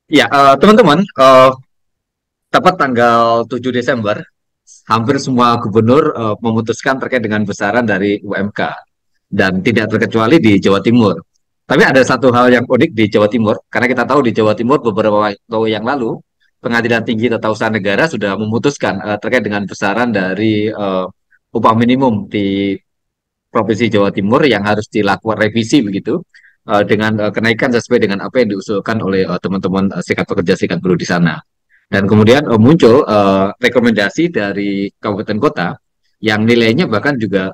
Ya, teman-teman, tepat tanggal 7 Desember, hampir semua gubernur memutuskan terkait dengan besaran dari UMK dan tidak terkecuali di Jawa Timur. Tapi ada satu hal yang unik di Jawa Timur, karena kita tahu di Jawa Timur beberapa waktu yang lalu Pengadilan Tinggi Tata Usaha Negara sudah memutuskan terkait dengan besaran dari upah minimum di Provinsi Jawa Timur yang harus dilakukan revisi begitu dengan kenaikan sesuai dengan apa yang diusulkan oleh teman-teman serikat pekerja serikat buruh di sana. Dan kemudian muncul rekomendasi dari kabupaten kota yang nilainya bahkan juga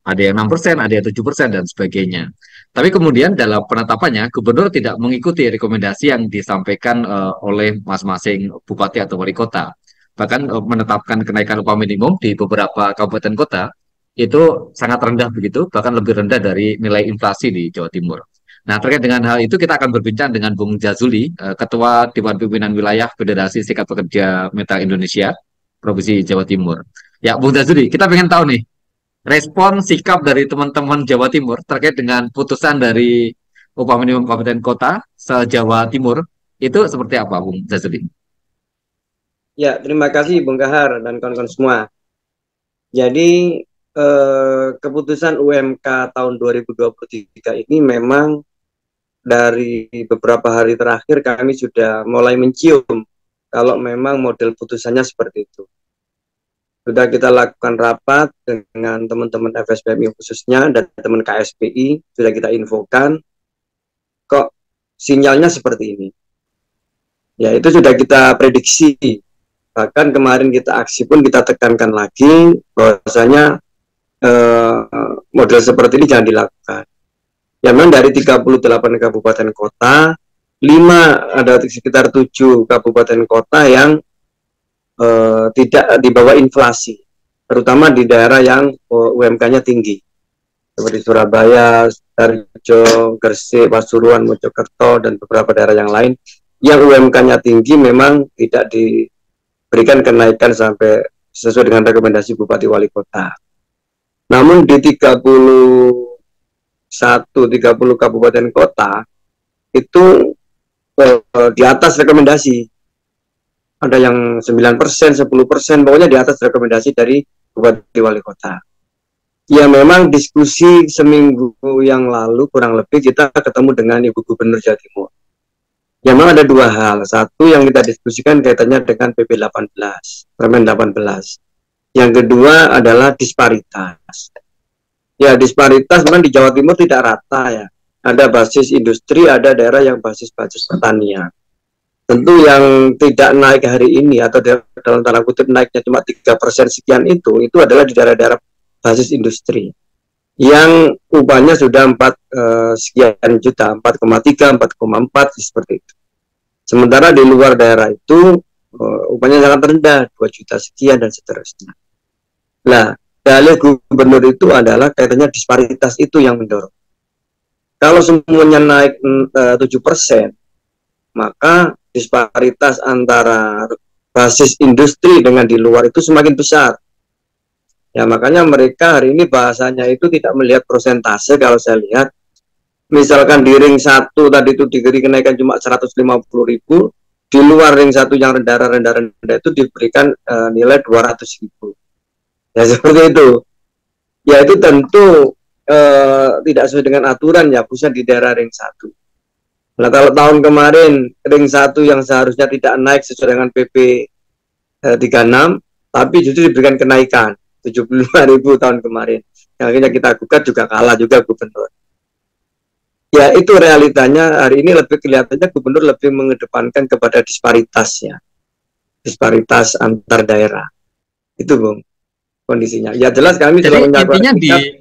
ada yang 6%, ada yang 7% dan sebagainya. Tapi kemudian dalam penetapannya, gubernur tidak mengikuti rekomendasi yang disampaikan oleh masing-masing bupati atau wali kota. Bahkan menetapkan kenaikan upah minimum di beberapa kabupaten kota itu sangat rendah begitu, bahkan lebih rendah dari nilai inflasi di Jawa Timur. Nah, terkait dengan hal itu kita akan berbincang dengan Bung Jazuli, Ketua Dewan Pimpinan Wilayah Federasi Serikat Pekerja Metal Indonesia, Provinsi Jawa Timur. Ya, Bung Jazuli, kita pengen tahu nih, respon sikap dari teman-teman Jawa Timur terkait dengan putusan dari upah minimum kabupaten kota se-Jawa Timur, itu seperti apa, Bung Jazuli? Ya, terima kasih Bung Kahar dan kawan-kawan semua. Jadi keputusan UMK tahun 2023 ini memang dari beberapa hari terakhir kami sudah mulai mencium kalau memang model putusannya seperti itu. Sudah kita lakukan rapat dengan teman-teman FSPMI khususnya dan teman KSPI, sudah kita infokan kok sinyalnya seperti ini. Ya, itu sudah kita prediksi. Bahkan kemarin kita aksi pun kita tekankan lagi bahwasanya model seperti ini jangan dilakukan. Ya memang dari 38 kabupaten kota, 5 ada sekitar 7 kabupaten kota yang tidak di bawah inflasi, terutama di daerah yang UMK-nya tinggi, seperti Surabaya, Sidoarjo, Gresik, Pasuruan, Mojokerto, dan beberapa daerah yang lain, yang UMK-nya tinggi memang tidak diberikan kenaikan sampai sesuai dengan rekomendasi Bupati Wali Kota. Namun di 30 kabupaten kota itu di atas rekomendasi. Ada yang 9%, 10%, pokoknya di atas rekomendasi dari Bupati Wali Kota. Ya memang diskusi seminggu yang lalu kurang lebih kita ketemu dengan Ibu Gubernur Jawa Timur. Ya memang ada dua hal. Satu yang kita diskusikan kaitannya dengan PP 18, Permen 18. Yang kedua adalah disparitas. Ya disparitas memang di Jawa Timur tidak rata ya. Ada basis industri, ada daerah yang basis pertanian. Tentu yang tidak naik hari ini atau dalam tanda kutip naiknya cuma 3% sekian itu adalah di daerah-daerah basis industri yang upahnya sudah 4 sekian juta, 4,3, 4,4 seperti itu. Sementara di luar daerah itu upahnya sangat rendah, 2 juta sekian dan seterusnya. Nah, dalih gubernur itu adalah kaitannya disparitas itu yang mendorong. Kalau semuanya naik 7%, maka disparitas antara basis industri dengan di luar itu semakin besar. Ya makanya mereka hari ini bahasanya itu tidak melihat persentase. Kalau saya lihat, misalkan di ring 1 tadi itu diberi kenaikan cuma 150.000, di luar ring 1 yang rendah itu diberikan nilai 200.000. Ya seperti itu. Ya itu tentu tidak sesuai dengan aturan ya, khususnya di daerah ring 1. Nah kalau tahun kemarin ring 1 yang seharusnya tidak naik sesuai dengan PP 36, tapi justru diberikan kenaikan 75.000 tahun kemarin. Yang akhirnya kita gugat juga kalah juga gubernur. Ya itu realitanya hari ini lebih kelihatannya gubernur lebih mengedepankan kepada disparitasnya, disparitas antar daerah. Itu Bung kondisinya. Ya jelas kami Jadi sudah menyampaikan intinya sikap.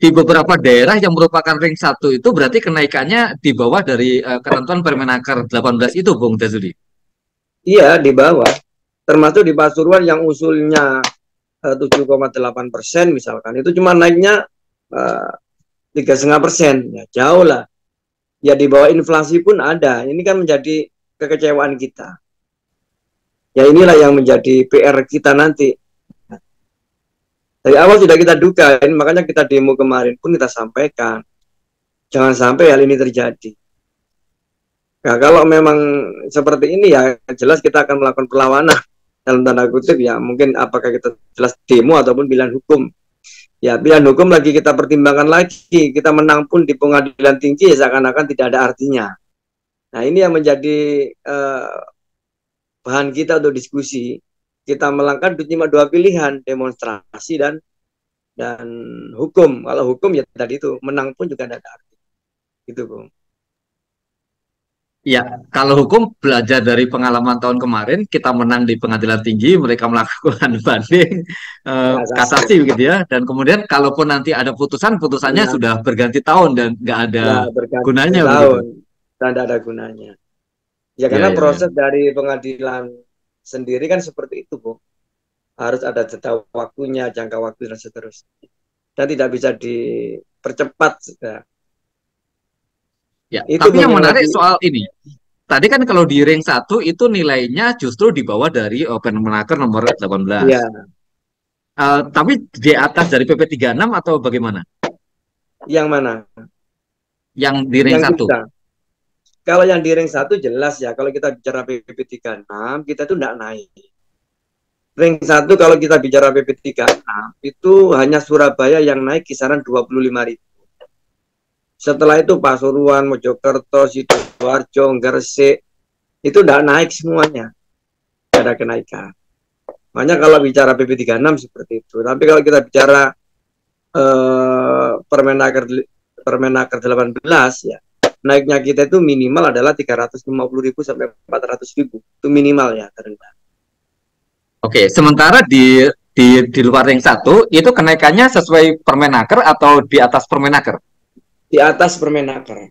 di beberapa daerah yang merupakan ring satu itu berarti kenaikannya di bawah dari ketentuan Permenaker 18 itu, Bung Jazuli. Iya di bawah, termasuk di Pasuruan yang usulnya 7,8% misalkan, itu cuma naiknya 3,5%, ya jauh lah. Ya di bawah inflasi pun ada. Ini kan menjadi kekecewaan kita. Ya inilah yang menjadi PR kita nanti. Dari awal sudah kita duga, makanya kita demo kemarin pun kita sampaikan. Jangan sampai hal ini terjadi. Nah, kalau memang seperti ini ya jelas kita akan melakukan perlawanan dalam tanda kutip ya, mungkin apakah kita jelas demo ataupun pilihan hukum. Ya pilihan hukum lagi kita pertimbangkan lagi, kita menang pun di pengadilan tinggi ya seakan-akan tidak ada artinya. Nah ini yang menjadi bahan kita untuk diskusi. Kita melangkah cuma dua pilihan, demonstrasi dan hukum. Kalau hukum ya tadi itu menang pun juga tidak ada arti. Gitu, Bung. Ya, kalau hukum belajar dari pengalaman tahun kemarin, kita menang di pengadilan tinggi, mereka melakukan banding, Kasasi. kasasi begitu ya. Dan kemudian kalaupun nanti ada putusan, putusannya Ya, sudah berganti tahun dan nggak ada ya berganti gunanya begitu. tahun dan tidak ada gunanya. Ya Ya, karena ya, ya. proses dari pengadilan sendiri kan seperti itu, Bu. Harus ada jeda waktunya, jangka waktu dan seterusnya. Dan tidak bisa dipercepat. Ya. Ya, Itu tapi Bung yang yang menarik lagi. soal ini, tadi kan kalau di ring satu itu nilainya justru di bawah dari Permenaker nomor 18. Ya, Tapi di atas dari PP 36 atau bagaimana? yang mana? Yang di ring Yang satu. kita. Kalau yang di ring satu jelas ya, kalau kita bicara PP 36, kita itu tidak naik. Ring satu kalau kita bicara PP 36, itu hanya Surabaya yang naik kisaran 25.000. Setelah itu Pasuruan, Mojokerto, Sidoarjo, Gresik, itu tidak naik semuanya. Tidak ada kenaikan. Makanya kalau bicara PP 36 seperti itu. Tapi kalau kita bicara Permenaker Permenaker 18 ya, naiknya kita itu minimal adalah 350.000 sampai 400.000. Itu minimal ya terendah. Oke, sementara di luar ring satu itu kenaikannya sesuai Permenaker atau di atas Permenaker? Di atas Permenaker.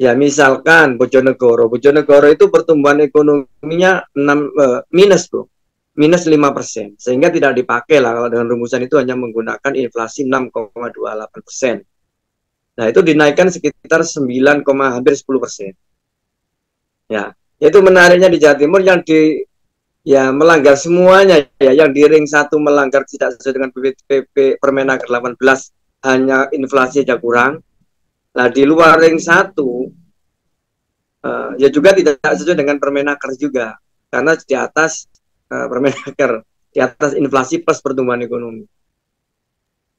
Ya misalkan Bojonegoro. Bojonegoro itu pertumbuhan ekonominya minus, Bro. Minus 5%. Sehingga tidak dipakai lah kalau dengan rumusan itu hanya menggunakan inflasi 6,28%. Nah, itu dinaikkan sekitar 9, hampir 10%. Ya, itu menariknya di Jawa Timur yang ya melanggar semuanya ya, yang di ring satu melanggar tidak sesuai dengan PP Permenaker 18 hanya inflasi aja kurang. Nah, di luar ring satu ya juga tidak sesuai dengan Permenaker juga karena di atas Permenaker, di atas inflasi plus pertumbuhan ekonomi.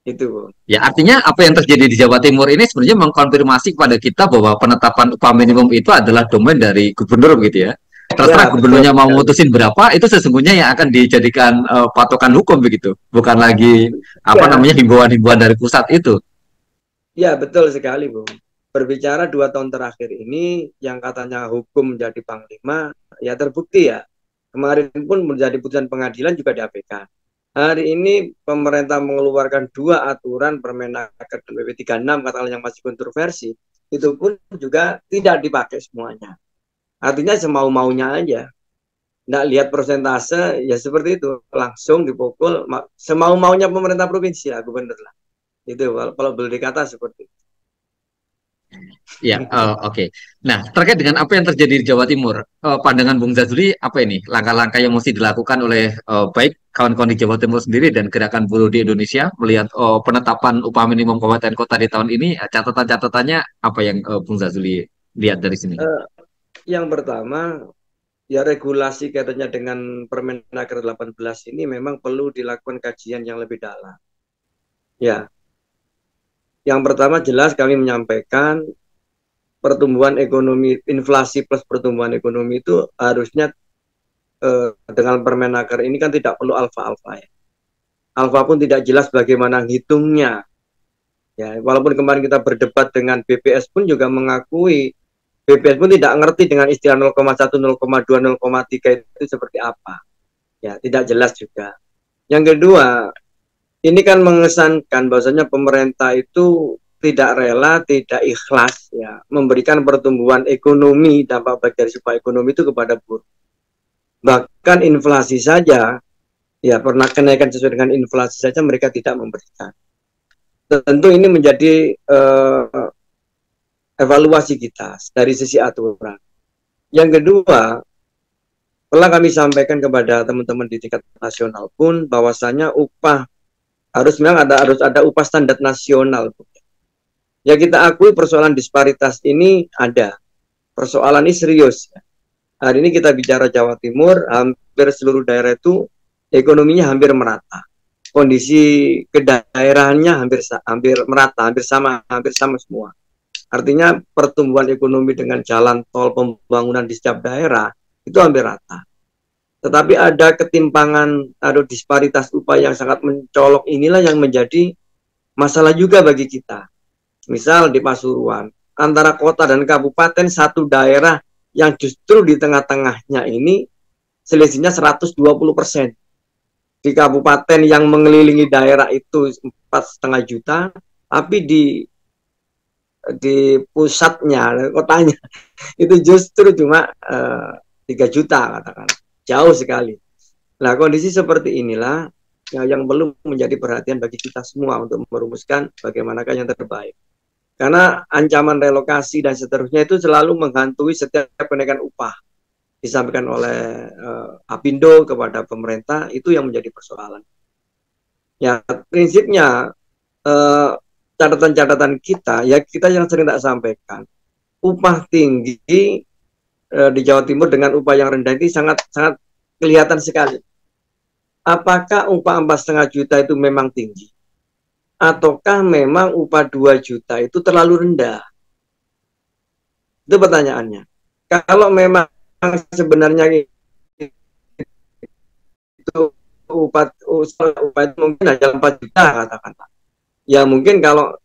Itu. Ya, artinya apa yang terjadi di Jawa Timur ini sebenarnya mengkonfirmasi kepada kita bahwa penetapan upah minimum itu adalah domain dari gubernur begitu ya. Terserah Ya, betul gubernurnya mau sekali. mutusin berapa, itu sesungguhnya yang akan dijadikan patokan hukum begitu. Bukan lagi apa Ya, namanya himbauan-himbauan dari pusat itu. ya betul sekali, Bu. Berbicara 2 tahun terakhir ini, yang katanya hukum menjadi panglima, ya terbukti ya. Kemarin pun menjadi putusan pengadilan juga di APK. Hari ini pemerintah mengeluarkan 2 aturan Permenaker dan PP 36 katakanlah yang masih kontroversi, itu pun juga tidak dipakai semuanya. Artinya semau-maunya aja. Nggak lihat persentase, ya seperti itu. Langsung dipukul, semau-maunya pemerintah provinsi lah, gubernur lah. Itu kalau boleh dikata seperti itu. Ya, oke. Nah, terkait dengan apa yang terjadi di Jawa Timur, pandangan Bung Zazuli apa ini? Langkah-langkah yang mesti dilakukan oleh baik kawan-kawan di Jawa Timur sendiri dan gerakan buruh di Indonesia melihat penetapan upah minimum kabupaten kota di tahun ini, catatan-catatannya apa yang Bung Zazuli lihat dari sini? Eh, yang pertama, ya regulasi kaitannya dengan Permenaker 18 ini memang perlu dilakukan kajian yang lebih dalam. Ya, yang pertama jelas kami menyampaikan pertumbuhan ekonomi, inflasi plus pertumbuhan ekonomi itu harusnya dengan Permenaker ini kan tidak perlu alfa-alfa ya. Alfa pun tidak jelas bagaimana hitungnya. Ya, walaupun kemarin kita berdebat dengan BPS pun juga mengakui BPS pun tidak ngerti dengan istilah 0,1, 0,2, 0,3 itu seperti apa. Ya, tidak jelas juga. Yang kedua, ini kan mengesankan bahwasanya pemerintah itu tidak rela, tidak ikhlas ya memberikan pertumbuhan ekonomi, dampak baik dari sifat ekonomi itu kepada buruh. Bahkan inflasi saja ya pernah kenaikan sesuai dengan inflasi saja mereka tidak memberikan. Tentu ini menjadi evaluasi kita dari sisi aturan. Yang kedua, telah kami sampaikan kepada teman-teman di tingkat nasional pun bahwasanya upah harus ada upah standar nasional. Ya kita akui persoalan disparitas ini ada. persoalan ini serius. Hari ini kita bicara Jawa Timur, hampir seluruh daerah itu ekonominya hampir merata. Kondisi kedaerahannya hampir merata, hampir sama semua. Artinya pertumbuhan ekonomi dengan jalan tol, pembangunan di setiap daerah itu hampir rata. Tetapi ada ketimpangan, ada disparitas upah yang sangat mencolok, inilah yang menjadi masalah juga bagi kita. Misal di Pasuruan, antara kota dan kabupaten satu daerah yang justru di tengah-tengahnya ini selisihnya 120%. Di kabupaten yang mengelilingi daerah itu 4,5 juta, tapi di pusatnya, kotanya itu justru cuma 3 juta katakan. Jauh sekali. Nah, kondisi seperti inilah yang perlu menjadi perhatian bagi kita semua untuk merumuskan bagaimanakah yang terbaik. Karena ancaman relokasi dan seterusnya itu selalu menghantui setiap kenaikan upah disampaikan oleh Apindo kepada pemerintah, itu yang menjadi persoalan. Ya, prinsipnya catatan-catatan kita, ya kita yang sering tak sampaikan, upah tinggi di Jawa Timur dengan upah yang rendah ini sangat kelihatan sekali. Apakah upah 4,5 juta itu memang tinggi? Ataukah memang upah 2 juta itu terlalu rendah? Itu pertanyaannya. Kalau memang sebenarnya itu upah itu mungkin hanya 4 juta katakan. Ya mungkin kalau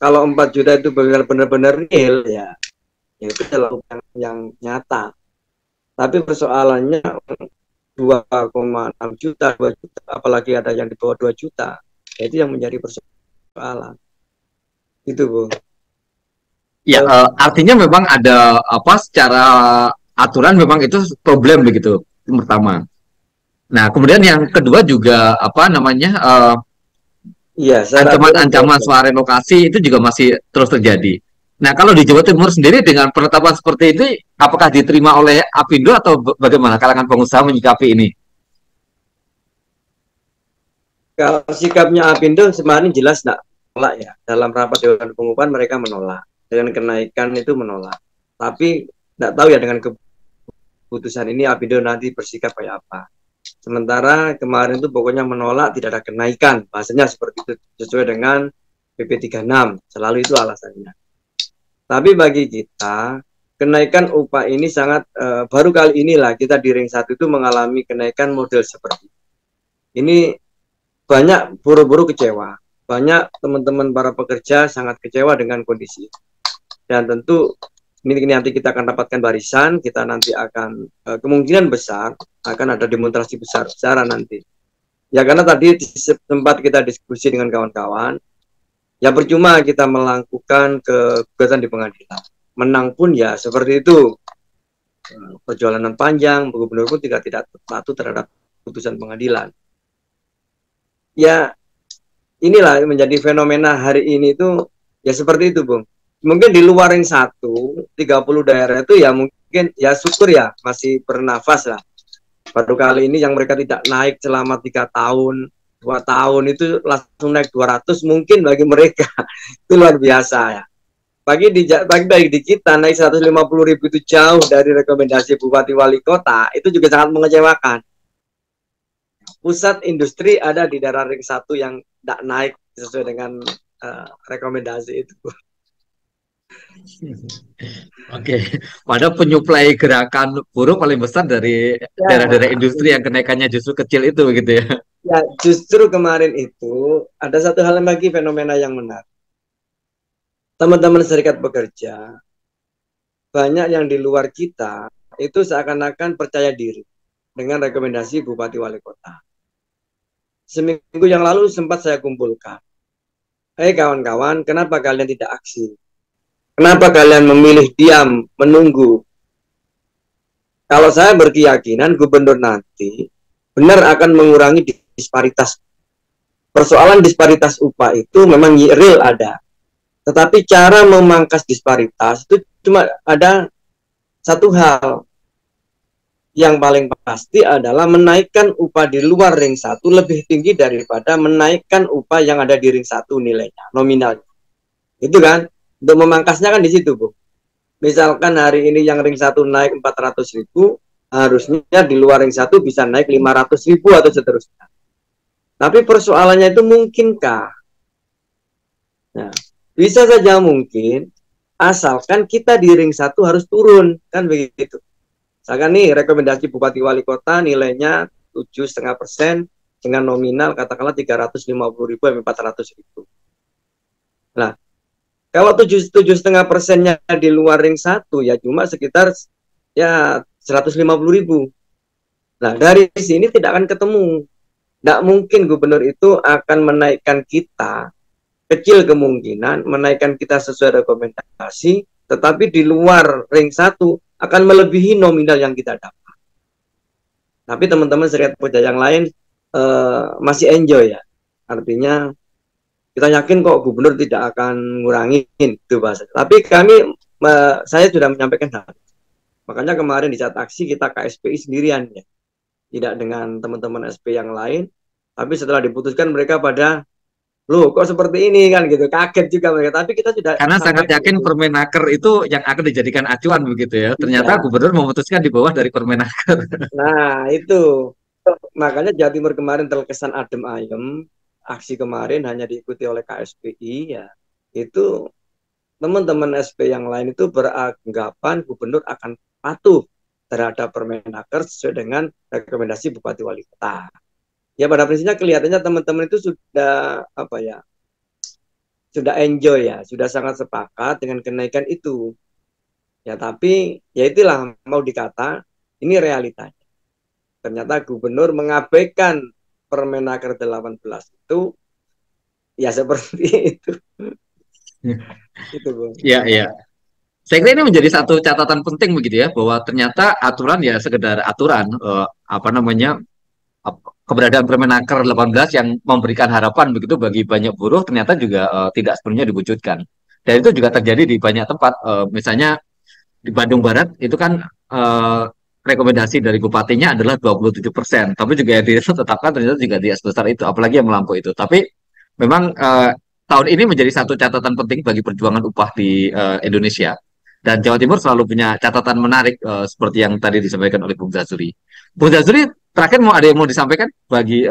4 juta itu benar-benar real, ya itu adalah yang nyata. Tapi persoalannya 2,6 juta, 2 juta, apalagi ada yang di bawah 2 juta, itu yang menjadi persoalan. Itu, Bu. Ya, artinya memang ada apa secara aturan memang itu problem begitu, pertama. Nah, kemudian yang kedua juga apa namanya ancaman-ancaman soal relokasi itu juga masih terus terjadi. Nah, kalau di Jawa Timur sendiri dengan penetapan seperti ini, apakah diterima oleh Apindo atau bagaimana kalangan pengusaha menyikapi ini? Kalau sikapnya Apindo kemarin jelas tidak menolak ya. Dalam rapat Dewan Pengupahan mereka menolak. Dengan kenaikan itu menolak. Tapi tidak tahu ya dengan keputusan ini Apindo nanti bersikap kayak apa. Sementara kemarin itu pokoknya menolak, tidak ada kenaikan. Bahasanya seperti itu, sesuai dengan PP 36. Selalu itu alasannya. Tapi bagi kita, kenaikan upah ini sangat, baru kali inilah kita di ring 1 itu mengalami kenaikan model seperti ini. Banyak buruh-buruh kecewa. Banyak teman-teman para pekerja sangat kecewa dengan kondisi. Dan tentu ini nanti kita akan dapatkan barisan, kita nanti akan kemungkinan besar akan ada demonstrasi besar-besaran nanti. Ya karena tadi sempat kita diskusi dengan kawan-kawan, ya percuma kita melakukan kegugatan di pengadilan. Menang pun ya seperti itu. Perjalanan panjang, gubernur pun tidak patuh terhadap putusan pengadilan. Ya inilah menjadi fenomena hari ini itu ya seperti itu, Bung. Mungkin di luar ring 1, 30 daerah itu ya mungkin ya syukur ya masih bernafas lah. Baru kali ini yang mereka tidak naik selama 3 tahun, 2 tahun itu langsung naik 200 mungkin bagi mereka itu luar biasa ya. Bagi di kita naik 150.000 itu jauh dari rekomendasi Bupati Wali Kota, itu juga sangat mengecewakan. Pusat industri ada di daerah ring 1 yang tidak naik sesuai dengan rekomendasi itu. Oke, padahal penyuplai gerakan buruh paling besar dari daerah-daerah industri yang kenaikannya justru kecil itu begitu ya. Ya, justru kemarin itu ada satu hal lagi fenomena yang menarik. Teman-teman serikat pekerja, banyak yang di luar kita itu seakan-akan percaya diri dengan rekomendasi Bupati Wali Kota. Seminggu yang lalu sempat saya kumpulkan. Hei kawan-kawan, kenapa kalian tidak aksi? Kenapa kalian memilih diam, menunggu? Kalau saya berkeyakinan gubernur nanti benar akan mengurangi disparitas. Persoalan disparitas upah itu memang real ada. Tetapi cara memangkas disparitas itu cuma ada satu hal. Yang paling pasti adalah menaikkan upah di luar ring 1 lebih tinggi daripada menaikkan upah yang ada di ring 1 nilainya, nominalnya. Itu kan? Untuk memangkasnya kan di situ, Bu. Misalkan hari ini yang ring 1 naik 400.000, harusnya di luar ring 1 bisa naik 500.000 atau seterusnya. Tapi persoalannya itu mungkinkah? Nah, bisa saja mungkin, asalkan kita di ring 1 harus turun, kan begitu. Misalkan nih rekomendasi Bupati Wali Kota nilainya 7,5% dengan nominal katakanlah 350.000 sampai 400.000. Nah, kalau 7,5%-nya di luar ring 1 ya cuma sekitar ya 150.000. Nah, dari sini tidak akan ketemu. Tidak mungkin gubernur itu akan menaikkan kita, kecil kemungkinan menaikkan kita sesuai rekomendasi, tetapi di luar ring 1 akan melebihi nominal yang kita dapat. Tapi teman-teman serikat pekerja yang lain masih enjoy ya. Artinya kita yakin kok gubernur tidak akan ngurangin itu bahasa. Tapi saya sudah menyampaikan hal. Makanya kemarin di saat aksi kita KSPI sendirian ya. Tidak dengan teman-teman SP yang lain, tapi setelah diputuskan mereka pada loh kok seperti ini kan gitu, kaget juga mereka, tapi kita sudah Karena sangat sampaikan yakin itu. Permenaker itu yang akan dijadikan acuan begitu ya. Ternyata Ya. gubernur memutuskan di bawah dari Permenaker. Nah itu makanya Jawa Timur kemarin terkesan adem ayem, aksi kemarin hanya diikuti oleh KSPI ya, itu teman-teman SP yang lain itu beranggapan gubernur akan patuh terhadap Permenaker sesuai dengan rekomendasi Bupati Wali Kota. Ya pada prinsipnya kelihatannya teman-teman itu sudah apa ya, sudah enjoy ya, sudah sangat sepakat dengan kenaikan itu. Ya tapi ya itulah mau dikata ini realitanya. Ternyata gubernur mengabaikan Permenaker 18 itu ya seperti itu. Itu Bung. Iya, iya. Saya kira ini menjadi satu catatan penting begitu ya, bahwa ternyata aturan ya sekedar aturan, apa namanya, keberadaan Permenaker 18 yang memberikan harapan begitu bagi banyak buruh ternyata juga tidak sepenuhnya diwujudkan. Dan itu juga terjadi di banyak tempat, misalnya di Bandung Barat itu kan rekomendasi dari bupatinya adalah 27%, tapi juga yang ditetapkan ternyata juga tidak sebesar itu, apalagi yang melampaui itu. Tapi memang tahun ini menjadi satu catatan penting bagi perjuangan upah di Indonesia. Dan Jawa Timur selalu punya catatan menarik seperti yang tadi disampaikan oleh Bung Zazuri. Bung Zazuri, terakhir mau ada yang mau disampaikan bagi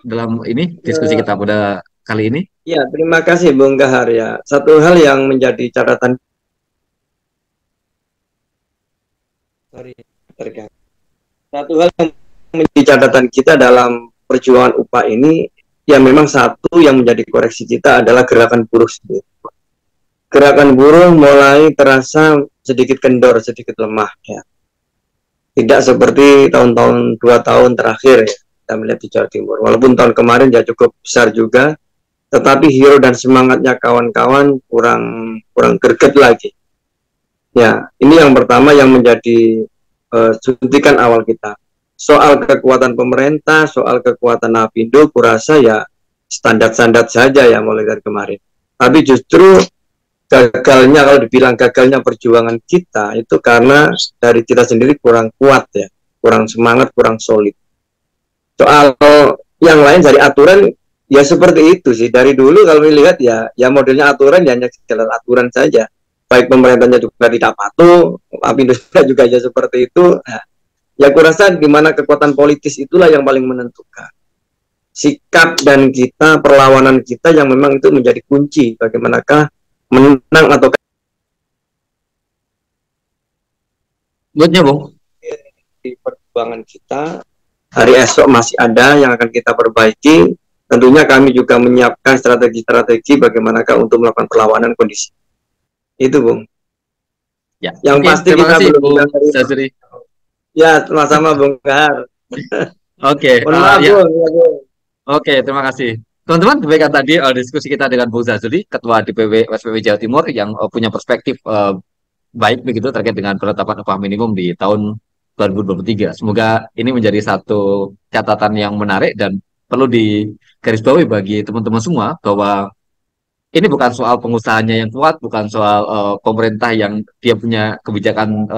dalam ini diskusi Ya, kita pada kali ini? ya, terima kasih Bung Gahar ya. Satu hal yang menjadi catatan, sorry, terganggu. Satu hal yang menjadi catatan kita dalam perjuangan upah ini, ya memang satu yang menjadi koreksi kita adalah gerakan buruh sendiri. Gerakan buruh mulai terasa sedikit kendor, sedikit lemah ya. Tidak seperti tahun-tahun 2 tahun terakhir ya, kita melihat di Jawa Timur. Walaupun tahun kemarin ya cukup besar juga, tetapi hero dan semangatnya kawan-kawan kurang kurang greget lagi. Ya, ini yang pertama yang menjadi suntikan awal kita. Soal kekuatan pemerintah, soal kekuatan Apindo, kurasa ya standar-standar saja ya mulai dari kemarin. Tapi justru gagalnya, kalau dibilang gagalnya perjuangan kita itu karena dari kita sendiri kurang kuat ya, kurang semangat, kurang solid. Soal yang lain dari aturan ya seperti itu sih, dari dulu kalau melihat ya modelnya aturan ya hanya sekedar aturan saja, baik pemerintahnya juga tidak patuh, Apindo juga ya seperti itu. Nah, ya kurasa di mana kekuatan politis itulah yang paling menentukan sikap dan kita, perlawanan kita yang memang itu menjadi kunci bagaimanakah menang atau Buatnya, Bung. di perjuangan kita. Hari esok masih ada yang akan kita perbaiki. Tentunya kami juga menyiapkan strategi-strategi bagaimanakah untuk melakukan perlawanan kondisi. Itu, Bung. Ya, Yang oke. pasti Terima kita kasih, belum bisa Bung terima. Zazuri. Ya, sama-sama Bung Kahar. Oke, Mohon maaf, ya. Bung. Ya, Bung. Oke, terima kasih. Teman-teman, demikian tadi diskusi kita dengan Bung Zazuli, Ketua DPW SPW Jawa Timur yang punya perspektif baik begitu terkait dengan penetapan upah minimum di tahun 2023. Semoga ini menjadi satu catatan yang menarik dan perlu digarisbawahi bagi teman-teman semua bahwa ini bukan soal pengusahanya yang kuat, bukan soal pemerintah yang dia punya kebijakan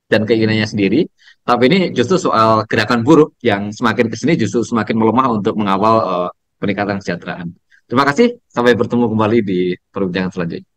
dan keinginannya sendiri. Tapi ini justru soal gerakan buruh yang semakin kesini justru semakin melemah untuk mengawal peningkatan kesejahteraan. Terima kasih, sampai bertemu kembali di perbincangan selanjutnya.